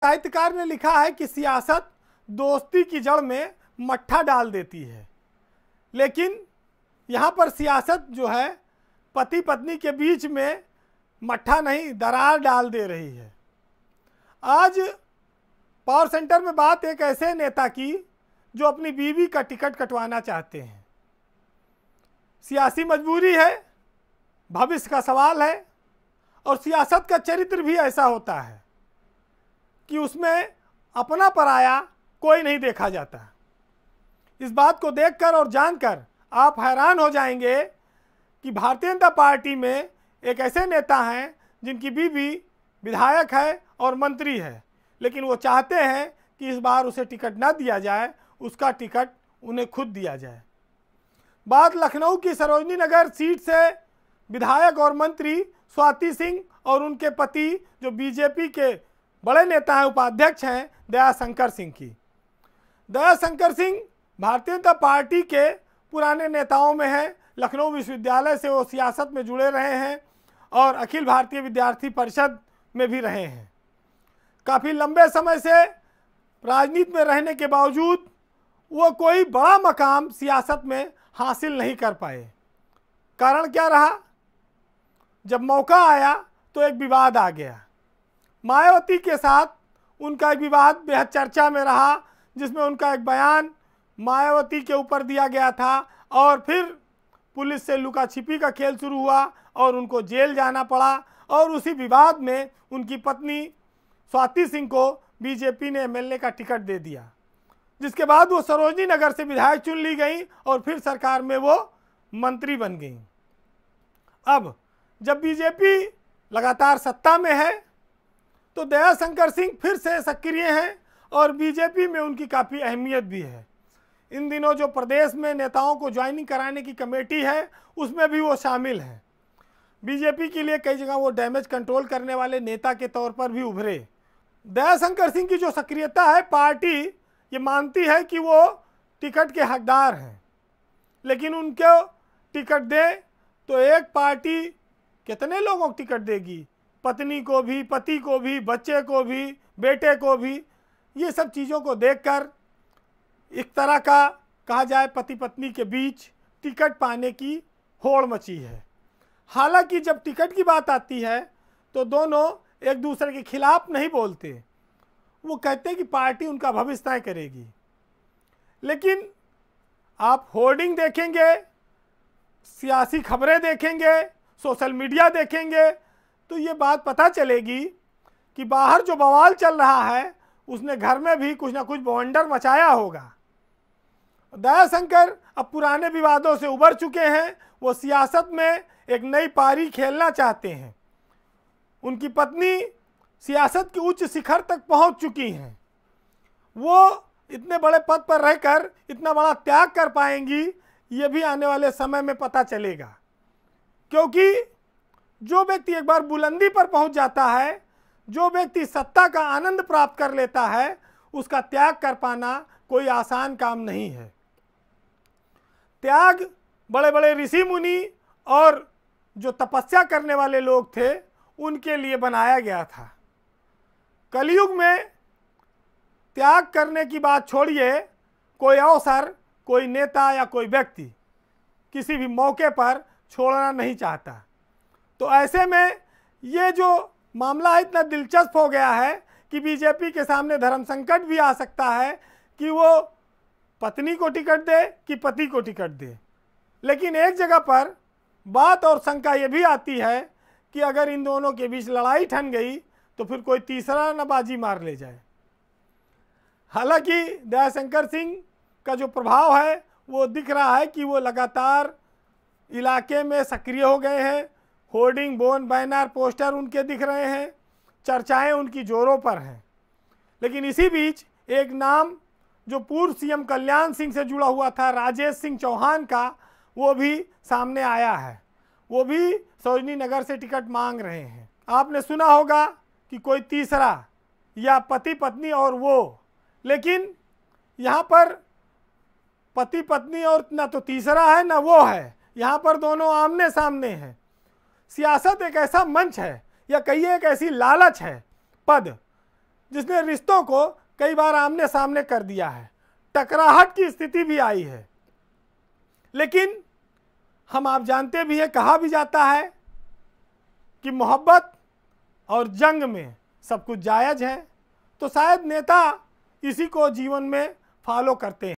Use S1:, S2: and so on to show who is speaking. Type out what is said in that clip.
S1: साहित्यकार ने लिखा है कि सियासत दोस्ती की जड़ में मट्ठा डाल देती है, लेकिन यहाँ पर सियासत जो है पति पत्नी के बीच में मट्ठा नहीं दरार डाल दे रही है। आज पावर सेंटर में बात एक ऐसे नेता की जो अपनी बीवी का टिकट कटवाना चाहते हैं। सियासी मजबूरी है, भविष्य का सवाल है, और सियासत का चरित्र भी ऐसा होता है कि उसमें अपना पराया कोई नहीं देखा जाता। इस बात को देखकर और जानकर आप हैरान हो जाएंगे कि भारतीय जनता पार्टी में एक ऐसे नेता हैं जिनकी बीवी विधायक है और मंत्री है, लेकिन वो चाहते हैं कि इस बार उसे टिकट ना दिया जाए, उसका टिकट उन्हें खुद दिया जाए। बात लखनऊ की सरोजनी नगर सीट से विधायक और मंत्री स्वाति सिंह और उनके पति जो बीजेपी के बड़े नेता हैं, उपाध्यक्ष हैं, दयाशंकर सिंह की। दयाशंकर सिंह भारतीय जनता पार्टी के पुराने नेताओं में हैं। लखनऊ विश्वविद्यालय से वो सियासत में जुड़े रहे हैं और अखिल भारतीय विद्यार्थी परिषद में भी रहे हैं। काफ़ी लंबे समय से राजनीति में रहने के बावजूद वो कोई बड़ा मकाम सियासत में हासिल नहीं कर पाए। कारण क्या रहा? जब मौका आया तो एक विवाद आ गया। मायावती के साथ उनका एक विवाद बेहद चर्चा में रहा, जिसमें उनका एक बयान मायावती के ऊपर दिया गया था और फिर पुलिस से लुका छिपी का खेल शुरू हुआ और उनको जेल जाना पड़ा। और उसी विवाद में उनकी पत्नी स्वाति सिंह को बीजेपी ने एमएलए का टिकट दे दिया, जिसके बाद वो सरोजनी नगर से विधायक चुन ली गई और फिर सरकार में वो मंत्री बन गई। अब जब बीजेपी लगातार सत्ता में है तो दयाशंकर सिंह फिर से सक्रिय हैं और बीजेपी में उनकी काफ़ी अहमियत भी है। इन दिनों जो प्रदेश में नेताओं को ज्वाइनिंग कराने की कमेटी है उसमें भी वो शामिल हैं। बीजेपी के लिए कई जगह वो डैमेज कंट्रोल करने वाले नेता के तौर पर भी उभरे। दयाशंकर सिंह की जो सक्रियता है, पार्टी ये मानती है कि वो टिकट के हकदार हैं, लेकिन उनको टिकट दे तो एक पार्टी कितने लोगों को टिकट देगी? पत्नी को भी, पति को भी, बच्चे को भी, बेटे को भी। ये सब चीज़ों को देखकर एक तरह का कहा जाए पति पत्नी के बीच टिकट पाने की होड़ मची है। हालांकि जब टिकट की बात आती है तो दोनों एक दूसरे के खिलाफ नहीं बोलते, वो कहते हैं कि पार्टी उनका भविष्य तय करेगी। लेकिन आप होर्डिंग देखेंगे, सियासी खबरें देखेंगे, सोशल मीडिया देखेंगे तो ये बात पता चलेगी कि बाहर जो बवाल चल रहा है उसने घर में भी कुछ ना कुछ बवंडर मचाया होगा। दयाशंकर अब पुराने विवादों से उबर चुके हैं, वो सियासत में एक नई पारी खेलना चाहते हैं। उनकी पत्नी सियासत के उच्च शिखर तक पहुंच चुकी हैं, वो इतने बड़े पद पर रहकर इतना बड़ा त्याग कर पाएंगी ये भी आने वाले समय में पता चलेगा। क्योंकि जो व्यक्ति एक बार बुलंदी पर पहुंच जाता है, जो व्यक्ति सत्ता का आनंद प्राप्त कर लेता है, उसका त्याग कर पाना कोई आसान काम नहीं है। त्याग बड़े बड़े ऋषि मुनि और जो तपस्या करने वाले लोग थे उनके लिए बनाया गया था। कलयुग में त्याग करने की बात छोड़िए, कोई अवसर, कोई नेता या कोई व्यक्ति किसी भी मौके पर छोड़ना नहीं चाहता। तो ऐसे में ये जो मामला इतना दिलचस्प हो गया है कि बीजेपी के सामने धर्म संकट भी आ सकता है कि वो पत्नी को टिकट दे कि पति को टिकट दे। लेकिन एक जगह पर बात और शंका ये भी आती है कि अगर इन दोनों के बीच लड़ाई ठन गई तो फिर कोई तीसरा न बाजी मार ले जाए। हालांकि दयाशंकर सिंह का जो प्रभाव है वो दिख रहा है कि वो लगातार इलाके में सक्रिय हो गए हैं। होर्डिंग, बोर्ड, बैनर, पोस्टर उनके दिख रहे हैं, चर्चाएं उनकी जोरों पर हैं। लेकिन इसी बीच एक नाम जो पूर्व सीएम कल्याण सिंह से जुड़ा हुआ था, राजेश सिंह चौहान का, वो भी सामने आया है। वो भी सरोजनी नगर से टिकट मांग रहे हैं। आपने सुना होगा कि कोई तीसरा या पति पत्नी और वो, लेकिन यहाँ पर पति पत्नी और ना तो तीसरा है ना वो है, यहाँ पर दोनों आमने सामने हैं। सियासत एक ऐसा मंच है या कहिए एक ऐसी लालच है पद जिसने रिश्तों को कई बार आमने सामने कर दिया है, टकराहट की स्थिति भी आई है। लेकिन हम आप जानते भी हैं, कहा भी जाता है कि मोहब्बत और जंग में सब कुछ जायज़ है। तो शायद नेता इसी को जीवन में फॉलो करते हैं।